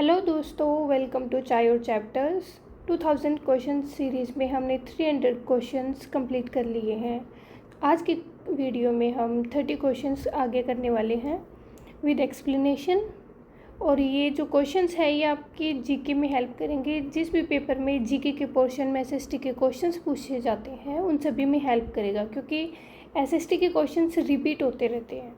Hello दोस्तों, welcome to चाय और चैप्टर्स। 2000 क्वेश्चन सीरीज़ में हमने 300 क्वेश्चंस कंप्लीट कर लिए हैं। आज की वीडियो में हम 30 क्वेश्चंस आगे करने वाले हैं विद एक्सप्लेनेशन। और ये जो क्वेश्चंस है ये आपके जीके में हेल्प करेंगे। जिस भी पेपर में जीके के पोर्शन में एसएसटी के क्वेश्चंस पूछे जाते हैं उन सभी में हेल्प करेगा, क्योंकि एसएसटी के क्वेश्चंस रिपीट होते रहते हैं।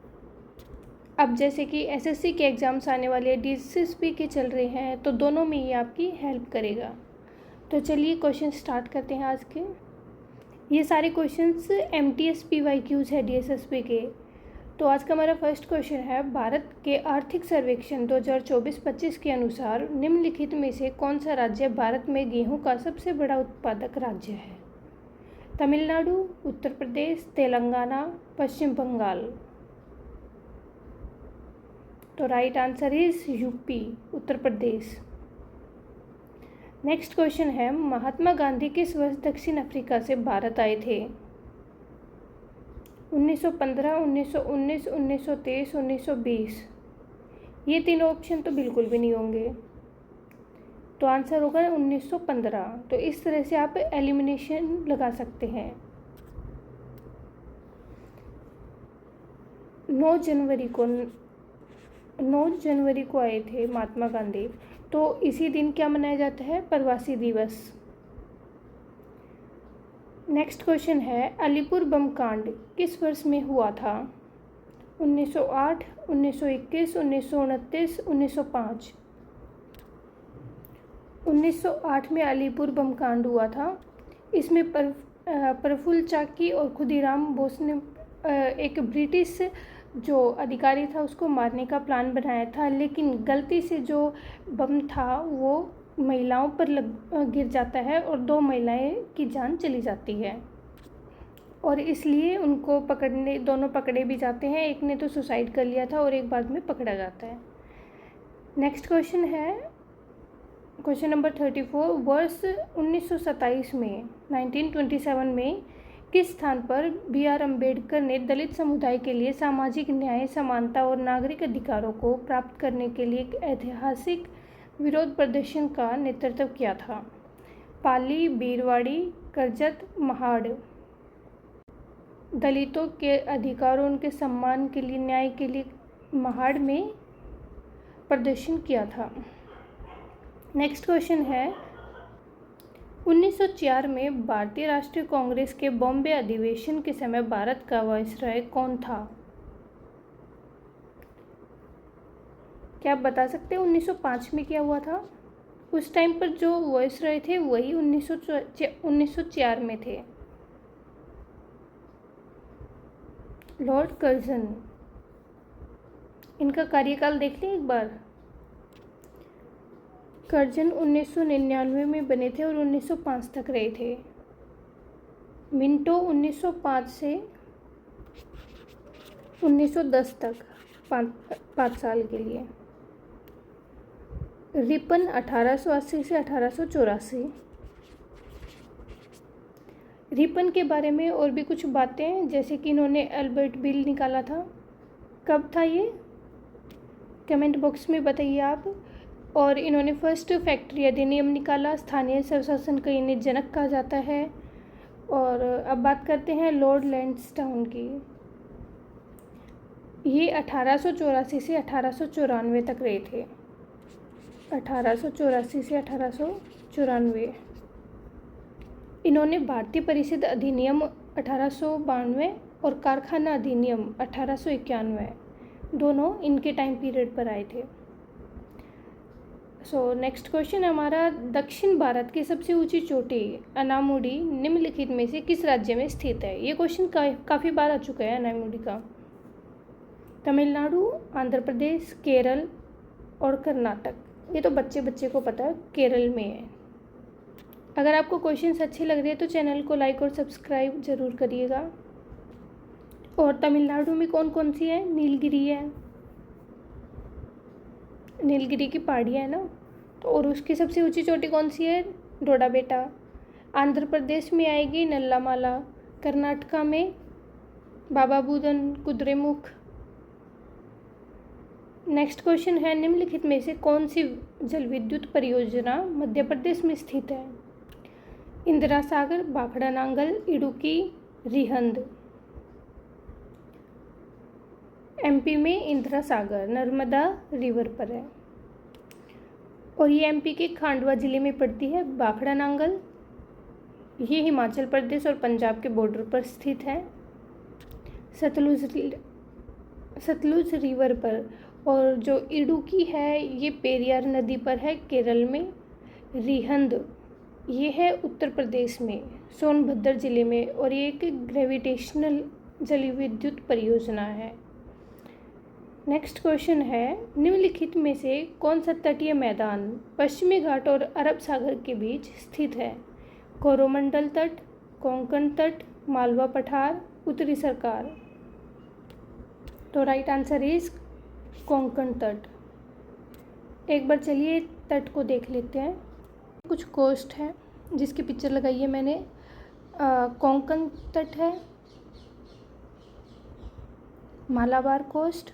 अब जैसे कि एसएससी के एग्ज़ाम्स आने वाले हैं, डीएसएसबी के चल रहे हैं, तो दोनों में ये आपकी हेल्प करेगा। तो चलिए क्वेश्चन स्टार्ट करते हैं आज के। ये सारे क्वेश्चंस एमटीएस पीवाईक्यूज़ है डीएसएसबी के। तो आज का हमारा फर्स्ट क्वेश्चन है, भारत के आर्थिक सर्वेक्षण 2024-25 के अनुसार निम्नलिखित में से कौन सा राज्य भारत में गेहूँ का सबसे बड़ा उत्पादक राज्य है? तमिलनाडु, उत्तर प्रदेश, तेलंगाना, पश्चिम बंगाल। तो right answer is UP, Uttar Pradesh. Next question है, महात्मा गांधी किस वर्ष दक्षिण अफ्रीका से भारत आए थे? 1915, 1919, 1923, 1920। ये तीनों ऑप्शन तो बिल्कुल भी नहीं होंगे, तो आंसर होगा 1915। तो इस तरह से आप एलिमिनेशन लगा सकते हैं। 9 जनवरी को आए थे महात्मा गांधी। तो इसी दिन क्या मनाया जाता है? प्रवासी दिवस। नेक्स्ट क्वेश्चन है, अलीपुर बम कांड किस वर्ष में हुआ था? 1908, 1921, 1929, 1905। 1908 में अलीपुर बम कांड हुआ था। इसमें प्रफुल्ल चाकी और खुदीराम बोस ने एक ब्रिटिश जो अधिकारी था उसको मारने का प्लान बनाया था, लेकिन गलती से जो बम था वो महिलाओं पर गिर जाता है और 2 महिलाएं की जान चली जाती है, और इसलिए उनको दोनों पकड़े भी जाते हैं। एक ने तो सुसाइड कर लिया था और एक बाद में पकड़ा जाता है। नेक्स्ट क्वेश्चन है, क्वेश्चन नंबर 34, वर्ष 1927 में 1927 में किस स्थान पर बी.आर. अम्बेडकर ने दलित समुदाय के लिए सामाजिक न्याय, समानता और नागरिक अधिकारों को प्राप्त करने के लिए एक ऐतिहासिक विरोध प्रदर्शन का नेतृत्व किया था? पाली, बीरवाड़ी, करजत, महाड़। दलितों के अधिकारों, उनके सम्मान के लिए, न्याय के लिए महाड़ में प्रदर्शन किया था। नेक्स्ट क्वेश्चन है, 1904 में भारतीय राष्ट्रीय कांग्रेस के बॉम्बे अधिवेशन के समय भारत का वायसराय कौन था? क्या आप बता सकते हैं 1905 में क्या हुआ था? उस टाइम पर जो वायसराय थे वही 1904 में थे, लॉर्ड कर्जन। इनका कार्यकाल देख लें एक बार। कर्जन 1999 में बने थे और 1905 तक रहे थे। मिंटो 1905 से 1910 तक, 5 साल के लिए। रिपन 1880 से 1884। रिपन के बारे में और भी कुछ बातें, जैसे कि इन्होंने अल्बर्ट बिल निकाला था। कब था ये? कमेंट बॉक्स में बताइए आप। और इन्होंने फर्स्ट फैक्ट्री अधिनियम निकाला। स्थानीय स्वशासन का इन्हें जनक कहा जाता है। और अब बात करते हैं लॉर्ड लैंसडाउन की। ये 1884 से 1894 तक रहे थे। 1884 से 1894। इन्होंने भारतीय परिषद अधिनियम 1892 और कारखाना अधिनियम 1891 दोनों इनके टाइम पीरियड पर आए थे। नेक्स्ट क्वेश्चन हमारा, दक्षिण भारत की सबसे ऊंची चोटी अनामुडी निम्नलिखित में से किस राज्य में स्थित है? ये क्वेश्चन काफ़ी बार आ चुका है अनामुडी का। तमिलनाडु, आंध्र प्रदेश, केरल और कर्नाटक। ये तो बच्चे को पता है, केरल में है। अगर आपको क्वेश्चंस अच्छे लग रहे हैं तो चैनल को लाइक और सब्सक्राइब ज़रूर करिएगा। और तमिलनाडु में कौन कौन सी है? नीलगिरी है, नीलगिरी की पहाड़ियाँ है ना। तो और उसकी सबसे ऊंची चोटी कौन सी है? डोडा बेटा। आंध्र प्रदेश में आएगी नल्लामाला। कर्नाटका में बाबा बुदन, कुद्रेमुख। नेक्स्ट क्वेश्चन है, निम्नलिखित में से कौन सी जल विद्युत परियोजना मध्य प्रदेश में स्थित है? इंदिरा सागर, भाखड़ा नांगल, इडुक्की, रिहंद। एमपी में इंदिरा सागर नर्मदा रिवर पर है, और ये एमपी के खांडवा जिले में पड़ती है। भाखड़ा नांगल ये हिमाचल प्रदेश और पंजाब के बॉर्डर पर स्थित है, सतलुज रिवर पर। और जो इडुक्की है ये पेरियार नदी पर है, केरल में। रिहंद ये है उत्तर प्रदेश में, सोनभद्र जिले में, और ये एक ग्रेविटेशनल जल विद्युत परियोजना है। नेक्स्ट क्वेश्चन है, निम्नलिखित में से कौन सा तटीय मैदान पश्चिमी घाट और अरब सागर के बीच स्थित है? कोरोमंडल तट, कोंकण तट, मालवा पठार, उत्तरी सरकार। तो राइट आंसर इज कोंकण तट। एक बार चलिए तट को देख लेते हैं। कुछ कोस्ट है जिसकी पिक्चर लगाई है मैंने। कोंकण तट है, मालाबार कोस्ट,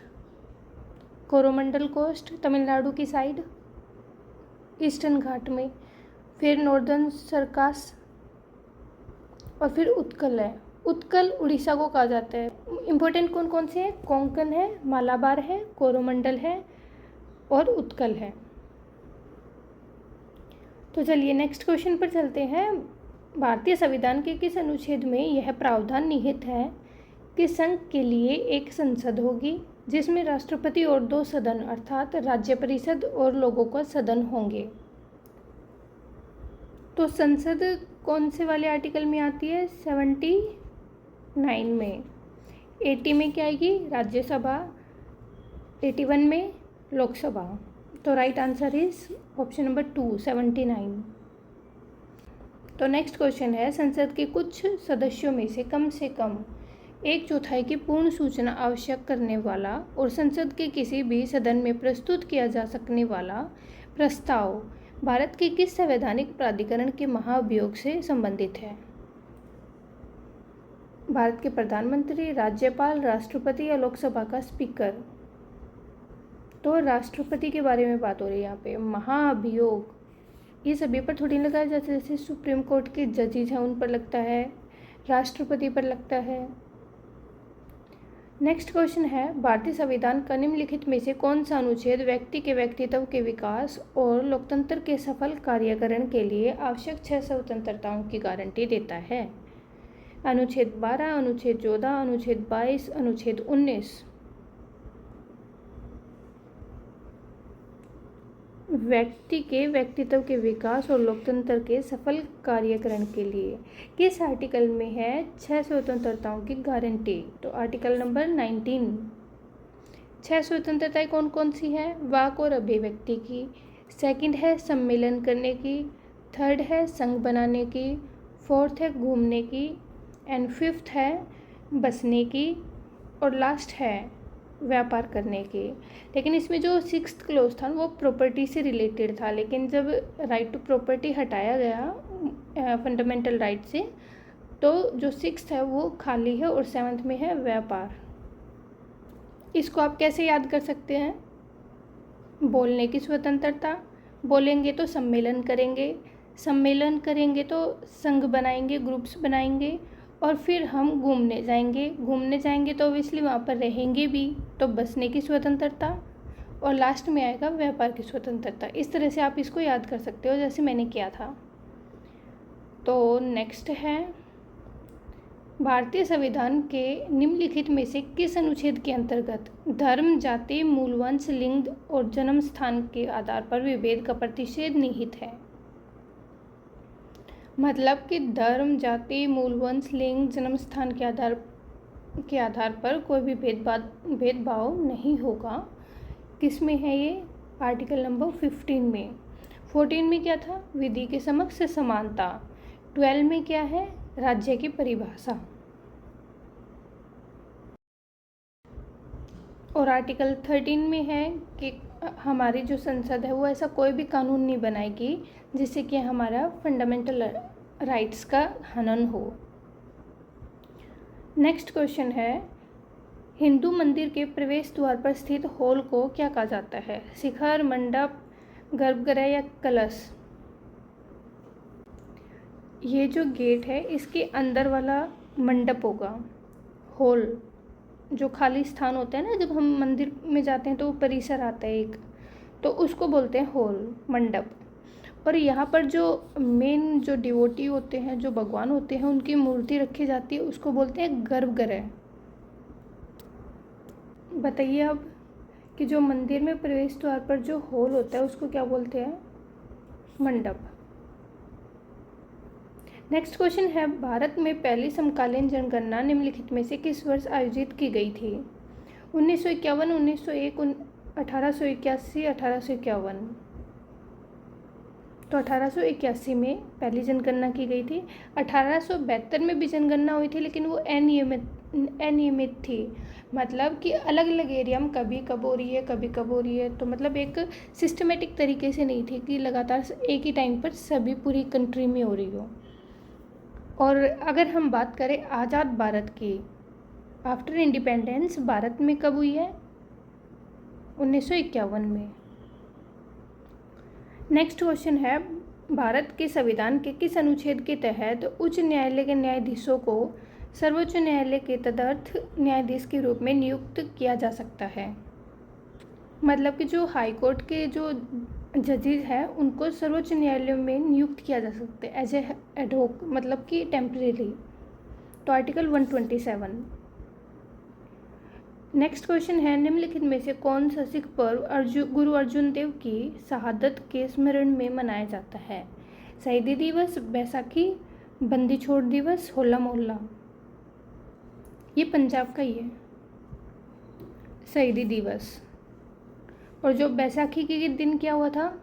कोरोमंडल कोस्ट तमिलनाडु की साइड ईस्टर्न घाट में, फिर नॉर्दर्न सरकास, और फिर उत्कल है। उत्कल उड़ीसा को कहा जाता है। इम्पोर्टेंट कौन कौन से हैं? कोंकण है, मालाबार है, कोरोमंडल है और उत्कल है। तो चलिए नेक्स्ट क्वेश्चन पर चलते हैं। भारतीय संविधान के किस अनुच्छेद में यह प्रावधान निहित है कि संघ के लिए एक संसद होगी जिसमें राष्ट्रपति और 2 सदन अर्थात राज्य परिषद और लोगों का सदन होंगे? तो संसद कौन से वाले आर्टिकल में आती है? 79 में। 80 में क्या आएगी? राज्यसभा। 81 में लोकसभा। तो right answer is option number 2, 79। तो नेक्स्ट क्वेश्चन है, संसद के कुछ सदस्यों में से कम 1/4 की पूर्ण सूचना आवश्यक करने वाला और संसद के किसी भी सदन में प्रस्तुत किया जा सकने वाला प्रस्ताव भारत के किस संवैधानिक प्राधिकरण के महाभियोग से संबंधित है? भारत के प्रधानमंत्री, राज्यपाल, राष्ट्रपति या लोकसभा का स्पीकर? तो राष्ट्रपति के बारे में बात हो रही है यहाँ पे। महाभियोग ये सभी पर थोड़ी लगाया जाता है, जैसे सुप्रीम कोर्ट के जजेज हैं उन पर लगता है, राष्ट्रपति पर लगता है। नेक्स्ट क्वेश्चन है, भारतीय संविधान का निम्नलिखित में से कौन सा अनुच्छेद व्यक्ति के व्यक्तित्व के विकास और लोकतंत्र के सफल कार्यकरण के लिए आवश्यक 6 स्वतंत्रताओं की गारंटी देता है? अनुच्छेद 12, अनुच्छेद 14, अनुच्छेद 22, अनुच्छेद 19। व्यक्ति के व्यक्तित्व के विकास और लोकतंत्र के सफल कार्यकरण के लिए किस आर्टिकल में है 6 स्वतंत्रताओं की गारंटी? तो आर्टिकल नंबर 19। 6 स्वतंत्रताएं कौन कौन सी हैं? वाक और अभिव्यक्ति की, सेकंड है सम्मेलन करने की, थर्ड है संघ बनाने की, फोर्थ है घूमने की, एंड फिफ्थ है बसने की, और लास्ट है व्यापार करने की। लेकिन इसमें जो 6th क्लोज था वो प्रॉपर्टी से रिलेटेड था, लेकिन जब राइट टू प्रॉपर्टी हटाया गया फंडामेंटल राइट से, तो जो 6th है वो खाली है और 7th में है व्यापार। इसको आप कैसे याद कर सकते हैं? बोलने की स्वतंत्रता, बोलेंगे तो सम्मेलन करेंगे तो संघ बनाएंगे, ग्रुप्स बनाएंगे, और फिर हम घूमने जाएंगे तो ऑब्वियसली वहाँ पर रहेंगे भी, तो बसने की स्वतंत्रता, और लास्ट में आएगा व्यापार की स्वतंत्रता। इस तरह से आप इसको याद कर सकते हो जैसे मैंने किया था। तो नेक्स्ट है, भारतीय संविधान के निम्नलिखित में से किस अनुच्छेद के अंतर्गत धर्म, जाति, मूलवंश, लिंग और जन्म स्थान के आधार पर विभेद का प्रतिषेध निहित है? मतलब कि धर्म, जाति, मूलवंश, लिंग, जन्म स्थान के आधार पर कोई भी भेदभाव नहीं होगा। किस में है ये? आर्टिकल नंबर 15 में। 14 में क्या था? विधि के समक्ष समानता। 12 में क्या है? राज्य की परिभाषा। और आर्टिकल 13 में है कि हमारी जो संसद है वो ऐसा कोई भी कानून नहीं बनाएगी जिससे कि हमारा फंडामेंटल राइट्स का हनन हो। नेक्स्ट क्वेश्चन है, हिंदू मंदिर के प्रवेश द्वार पर स्थित हॉल को क्या कहा जाता है? शिखर, मंडप, गर्भगृह या कलश? ये जो गेट है इसके अंदर वाला मंडप होगा। हॉल जो खाली स्थान होता है ना, जब हम मंदिर में जाते हैं तो वो परिसर आता है एक, तो उसको बोलते हैं हॉल, मंडप। और यहाँ पर जो मेन जो डिवोटी होते हैं, जो भगवान होते हैं, उनकी मूर्ति रखी जाती है, उसको बोलते हैं गर्भगृह। बताइए अब कि जो मंदिर में प्रवेश द्वार पर जो हॉल होता है उसको क्या बोलते हैं? मंडप। नेक्स्ट क्वेश्चन है, भारत में पहली समकालीन जनगणना निम्नलिखित में से किस वर्ष आयोजित की गई थी? 1951, 1901, 1881, 1851? तो 1881 में पहली जनगणना की गई थी। 1872 में भी जनगणना हुई थी, लेकिन वो अनियमित थी। मतलब कि अलग अलग एरिया में कभी कब हो रही है, कभी कब हो रही है, तो मतलब एक सिस्टमेटिक तरीके से नहीं थी कि लगातार एक ही टाइम पर सभी पूरी कंट्री में हो रही हो। और अगर हम बात करें आज़ाद भारत की, आफ्टर इंडिपेंडेंस भारत में कब हुई है? 1951 में। नेक्स्ट क्वेश्चन है, भारत के संविधान के किस अनुच्छेद के तहत उच्च न्यायालय के न्यायाधीशों को सर्वोच्च न्यायालय के तदर्थ न्यायाधीश के रूप में नियुक्त किया जा सकता है? मतलब कि जो हाई कोर्ट के जो जजेज हैं उनको सर्वोच्च न्यायालय में नियुक्त किया जा सकता है एज ए एडहोक, मतलब कि टेम्परेरी। तो आर्टिकल 127। नेक्स्ट क्वेश्चन है, निम्नलिखित में से कौन सा सिख पर्व गुरु अर्जुन देव की शहादत के स्मरण में मनाया जाता है? शहीदी दिवस, बैसाखी, बंदी छोड़ दिवस, होला मोहल्ला? ये पंजाब का ही है, शहीदी दिवस। और जो बैसाखी के दिन क्या हुआ था?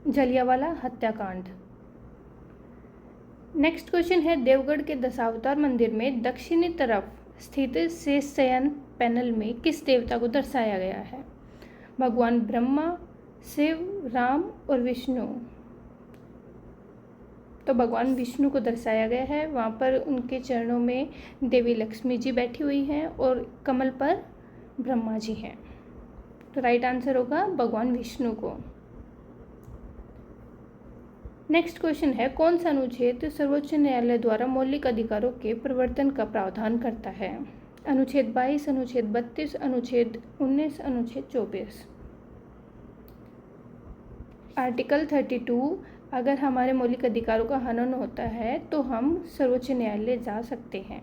जलियांवाला हत्याकांड। नेक्स्ट क्वेश्चन है, देवगढ़ के दशावतार मंदिर में दक्षिणी तरफ स्थित शेष शयन पैनल में किस देवता को दर्शाया गया है? भगवान ब्रह्मा, शिव, राम और विष्णु? तो भगवान विष्णु को दर्शाया गया है। वहाँ पर उनके चरणों में देवी लक्ष्मी जी बैठी हुई हैं और कमल पर ब्रह्मा जी हैं। तो राइट आंसर होगा भगवान विष्णु को। नेक्स्ट क्वेश्चन है, कौन सा अनुच्छेद सर्वोच्च न्यायालय द्वारा मौलिक अधिकारों के प्रवर्तन का प्रावधान करता है? अनुच्छेद 22, अनुच्छेद 32, अनुच्छेद 19, अनुच्छेद 24? आर्टिकल 32। अगर हमारे मौलिक अधिकारों का हनन होता है तो हम सर्वोच्च न्यायालय जा सकते हैं।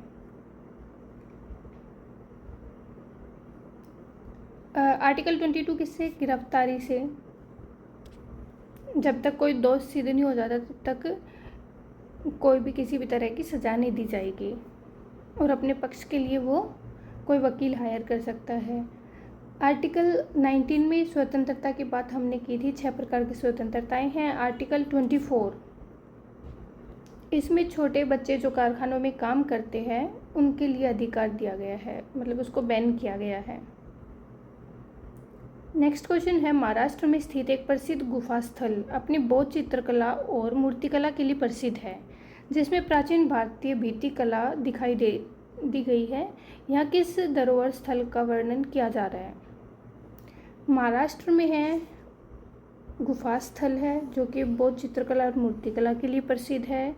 आर्टिकल 22 किससे? गिरफ्तारी से। जब तक कोई दोष सिद्ध नहीं हो जाता तब तक कोई भी किसी भी तरह की सज़ा नहीं दी जाएगी, और अपने पक्ष के लिए वो कोई वकील हायर कर सकता है। आर्टिकल 19 में स्वतंत्रता की बात हमने की थी, 6 प्रकार की स्वतंत्रताएं हैं। आर्टिकल 24, इसमें छोटे बच्चे जो कारखानों में काम करते हैं उनके लिए अधिकार दिया गया है, मतलब उसको बैन किया गया है। नेक्स्ट क्वेश्चन है, महाराष्ट्र में स्थित एक प्रसिद्ध गुफा स्थल अपनी बौद्ध चित्रकला और मूर्तिकला के लिए प्रसिद्ध है, जिसमें प्राचीन भारतीय भित्ति कला दिखाई दी गई है। यहाँ किस धरोहर स्थल का वर्णन किया जा रहा है? महाराष्ट्र में है, गुफा स्थल है जो कि बौद्ध चित्रकला और मूर्तिकला के लिए प्रसिद्ध है।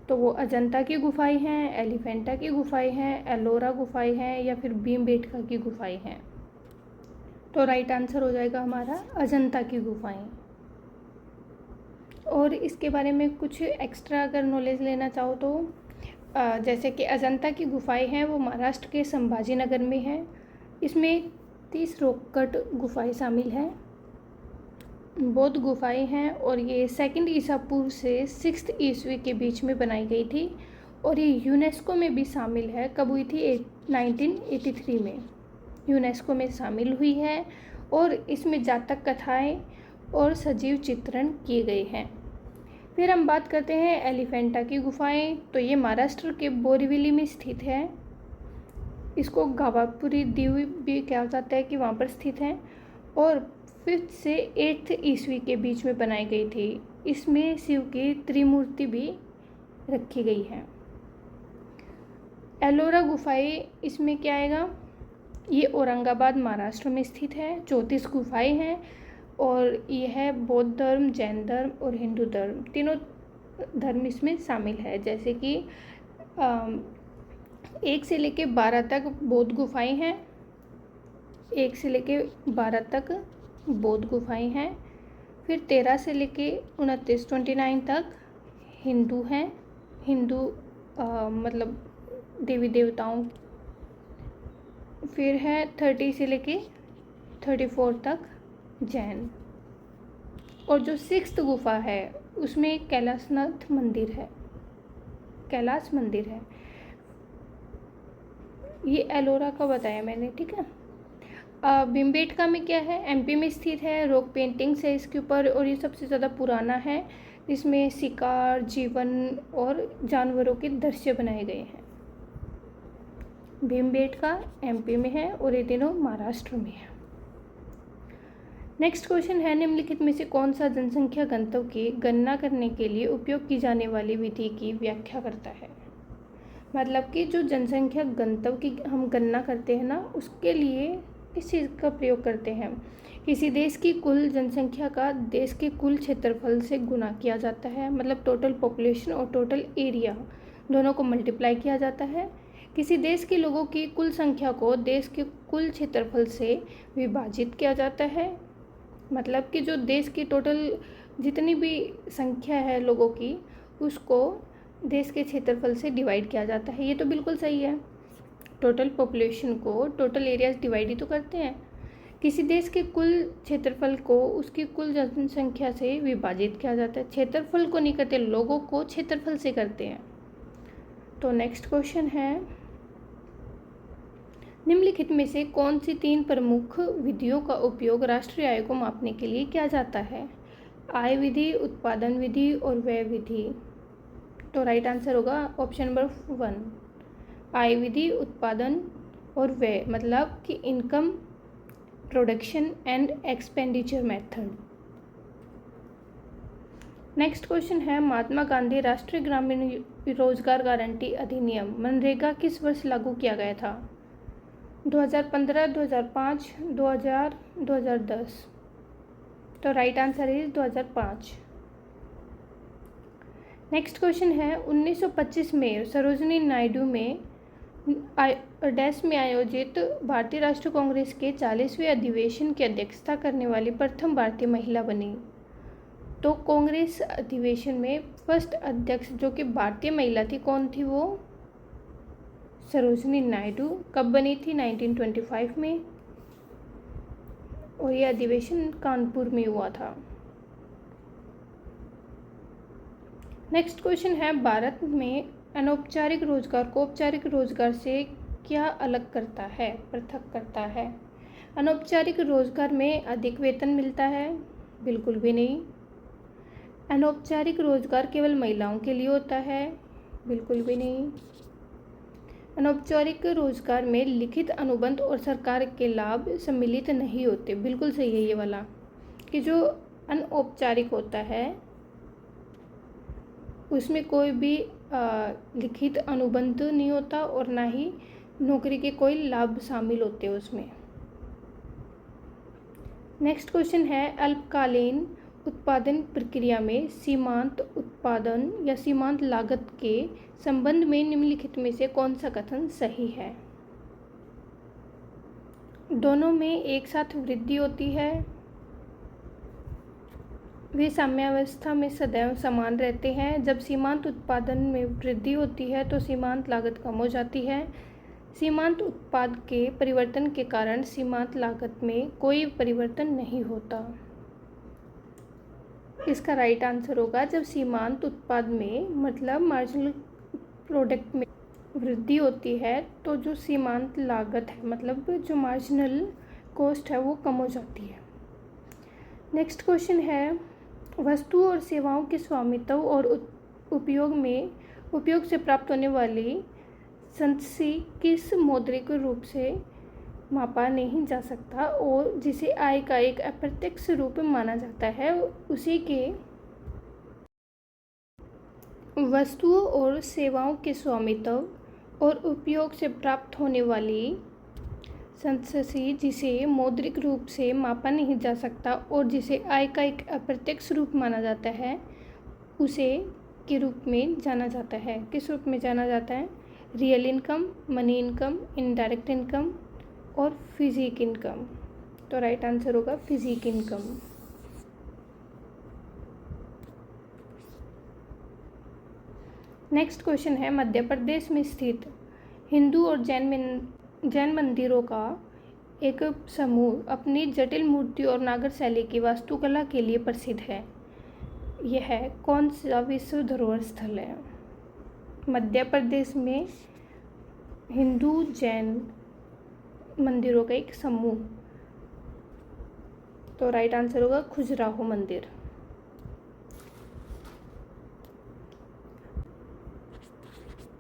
तो वो अजंता की गुफाएं हैं, एलिफेंटा की गुफाएं हैं, एलोरा गुफाएं हैं, या फिर भीमबेटका की गुफाएं हैं? तो राइट आंसर हो जाएगा हमारा अजंता की गुफाएं। और इसके बारे में कुछ एक्स्ट्रा अगर नॉलेज लेना चाहो तो जैसे कि अजंता की गुफाएं हैं वो महाराष्ट्र के संभाजी नगर में है। इसमें 30 रॉक कट गुफाएं शामिल हैं, बौद्ध गुफाएं हैं, और ये 2nd ईसा पूर्व से 6th ईस्वी के बीच में बनाई गई थी। और ये यूनेस्को में भी शामिल है। कब हुई थी? 1983 में यूनेस्को में शामिल हुई है। और इसमें जातक कथाएं और सजीव चित्रण किए गए हैं। फिर हम बात करते हैं एलिफेंटा की गुफाएं। तो ये महाराष्ट्र के बोरीवली में स्थित है। इसको गावापुरी द्वीप भी कहा जाता है कि वहाँ पर स्थित है, और 5th से 8th ईस्वी के बीच में बनाई गई थी। इसमें शिव की त्रिमूर्ति भी रखी गई है। एलोरा गुफाएं, इसमें क्या आएगा? ये औरंगाबाद महाराष्ट्र में स्थित है। 34 गुफाएं हैं और ये है बौद्ध धर्म, जैन धर्म और हिंदू धर्म, तीनों धर्म इसमें शामिल है। जैसे कि 1 से लेके 12 तक बौद्ध गुफाएं हैं, 1 से लेके 12 तक बौद्ध गुफाएं हैं। फिर 13 से लेके 29 तक हिंदू हैं, हिंदू मतलब देवी देवताओं। फिर है 30 से लेके 34 तक जैन। और जो 6th गुफा है उसमें कैलाशनाथ मंदिर है, कैलाश मंदिर है। ये एलोरा का बताया मैंने, ठीक है। भीमबेटका में क्या है, एमपी में स्थित है। रॉक पेंटिंग्स है इसके ऊपर और ये सबसे ज़्यादा पुराना है। इसमें शिकार, जीवन और जानवरों के दृश्य बनाए गए हैं। भीमबेटका एमपी में है और ये तीनों महाराष्ट्र में है। नेक्स्ट क्वेश्चन है, निम्नलिखित में से कौन सा जनसंख्या घनत्व की गणना करने के लिए उपयोग की जाने वाली विधि की व्याख्या करता है। मतलब कि जो जनसंख्या घनत्व की हम गणना करते हैं ना, उसके लिए किस चीज़ का प्रयोग करते हैं। किसी देश की कुल जनसंख्या का देश के कुल क्षेत्रफल से गुना किया जाता है, मतलब टोटल पॉपुलेशन और टोटल एरिया दोनों को मल्टीप्लाई किया जाता है। किसी देश के लोगों की कुल संख्या को देश के कुल क्षेत्रफल से विभाजित किया जाता है, मतलब कि जो देश की टोटल जितनी भी संख्या है लोगों की, उसको देश के क्षेत्रफल से डिवाइड किया जाता है। ये तो बिल्कुल सही है, टोटल पॉपुलेशन को टोटल एरिया से डिवाइड ही तो करते हैं। किसी देश के कुल क्षेत्रफल को उसकी कुल जनसंख्या से विभाजित किया जाता है। क्षेत्रफल को नहीं करते, लोगों को क्षेत्रफल से करते हैं। तो नेक्स्ट क्वेश्चन है, निम्नलिखित में से कौन सी 3 प्रमुख विधियों का उपयोग राष्ट्रीय आय को मापने के लिए किया जाता है। आय विधि, उत्पादन विधि और व्यय विधि। तो राइट आंसर होगा ऑप्शन नंबर 1, आय विधि, उत्पादन और व्यय, मतलब कि income, production and expenditure method. Next question है, महात्मा गांधी राष्ट्रीय ग्रामीण रोजगार गारंटी अधिनियम मनरेगा किस वर्ष लागू किया गया था। 2015, 2005, 2000, 2010। तो right answer is 2005। Next question है, 1925 में सरोजिनी नायडू में डैश में आयोजित भारतीय राष्ट्रीय कांग्रेस के 40वें अधिवेशन की अध्यक्षता करने वाली प्रथम भारतीय महिला बनी। तो कांग्रेस अधिवेशन में फर्स्ट अध्यक्ष जो कि भारतीय महिला थी, कौन थी वो, सरोजिनी नायडू। कब बनी थी, 1925 में, और यह अधिवेशन कानपुर में हुआ था। नेक्स्ट क्वेश्चन है, भारत में अनौपचारिक रोजगार को औपचारिक रोजगार से क्या अलग करता है, पृथक करता है। अनौपचारिक रोजगार में अधिक वेतन मिलता है, बिल्कुल भी नहीं। अनौपचारिक रोजगार केवल महिलाओं के लिए होता है, बिल्कुल भी नहीं। अनौपचारिक रोजगार में लिखित अनुबंध और सरकार के लाभ सम्मिलित नहीं होते, बिल्कुल सही है ये वाला, कि जो अनौपचारिक होता है उसमें कोई भी लिखित अनुबंध नहीं होता और ना ही नौकरी के कोई लाभ शामिल होते उसमें। नेक्स्ट क्वेश्चन है, अल्पकालीन उत्पादन प्रक्रिया में सीमांत उत्पादन या सीमांत लागत के संबंध में निम्नलिखित में से कौन सा कथन सही है। दोनों में एक साथ वृद्धि होती है, वे साम्यावस्था में सदैव समान रहते हैं। जब सीमांत उत्पादन में वृद्धि होती है तो सीमांत लागत कम हो जाती है। सीमांत उत्पाद के परिवर्तन के कारण सीमांत लागत में कोई परिवर्तन नहीं होता। इसका राइट आंसर होगा, जब सीमांत उत्पाद में मतलब मार्जिनल प्रोडक्ट में वृद्धि होती है तो जो सीमांत लागत है, मतलब जो मार्जिनल कॉस्ट है, वो कम हो जाती है। नेक्स्ट क्वेश्चन है, वस्तुओं और सेवाओं के स्वामित्व और उपयोग से प्राप्त होने वाली संतसी किस मौद्रिक रूप से मापा नहीं जा सकता और जिसे आय का एक अप्रत्यक्ष रूप माना जाता है, उसी के वस्तुओं और सेवाओं के स्वामित्व और उपयोग से प्राप्त होने वाली संस्सी जिसे मौद्रिक रूप से मापा नहीं जा सकता और जिसे आय का एक अप्रत्यक्ष रूप माना जाता है, उसे के रूप में जाना जाता है। किस रूप में जाना जाता है? Real income, money income, indirect income और फिजिक इनकम। तो राइट आंसर होगा फिजिक इनकम। नेक्स्ट क्वेश्चन है, मध्य प्रदेश में स्थित हिंदू और जैन मंदिरों का एक समूह अपनी जटिल मूर्ति और नागर शैली की वास्तुकला के लिए प्रसिद्ध है। यह कौन सा विश्व धरोहर स्थल है? मध्य प्रदेश में हिंदू जैन मंदिरों का एक समूह। तो राइट आंसर होगा खजुराहो मंदिर।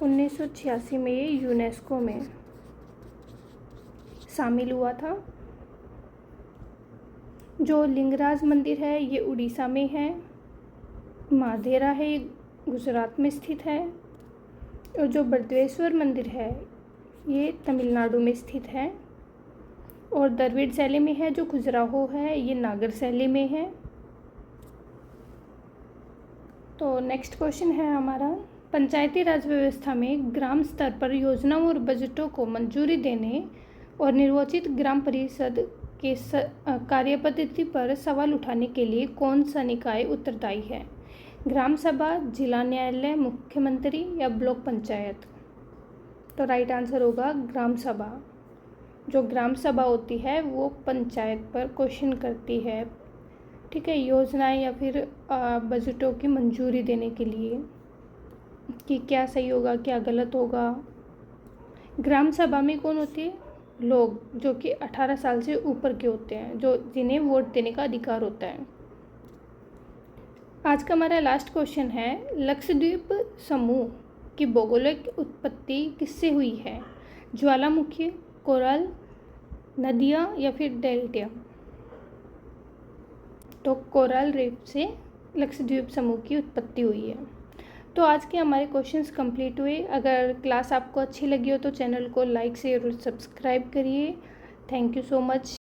उन्नीस 1986 में ये यूनेस्को में शामिल हुआ था। जो लिंगराज मंदिर है ये उड़ीसा में है। माधेरा है ये गुजरात में स्थित है। और जो बृहदेश्वर मंदिर है ये तमिलनाडु में स्थित है। और द्रविड़ शैली में है जो खजुराहो है ये नागर शैली में है। तो नेक्स्ट क्वेश्चन है हमारा, पंचायती राज व्यवस्था में ग्राम स्तर पर योजनाओं और बजटों को मंजूरी देने और निर्वाचित ग्राम परिषद के कार्यपद्धति पर सवाल उठाने के लिए कौन सा निकाय उत्तरदायी है? ग्राम सभा, जिला न्यायालय, मुख्यमंत्री या ब्लॉक पंचायत? तो राइट आंसर होगा ग्राम सभा। जो ग्राम सभा होती है वो पंचायत पर क्वेश्चन करती है, ठीक है, योजनाएं या फिर बजटों की मंजूरी देने के लिए कि क्या सही होगा, क्या गलत होगा। ग्राम सभा में कौन होती है? लोग जो कि 18 साल से ऊपर के होते हैं, जो जिन्हें वोट देने का अधिकार होता है। आज का हमारा लास्ट क्वेश्चन है, लक्षद्वीप समूह की भौगोलिक उत्पत्ति किससे हुई है? ज्वालामुखी, कोरल, नदियाँ या फिर डेल्टा? तो कोरल रीफ से लक्षद्वीप समूह की उत्पत्ति हुई है। तो आज के हमारे क्वेश्चंस कंप्लीट हुए। अगर क्लास आपको अच्छी लगी हो तो चैनल को लाइक, शेयर और सब्सक्राइब करिए। Thank you so much.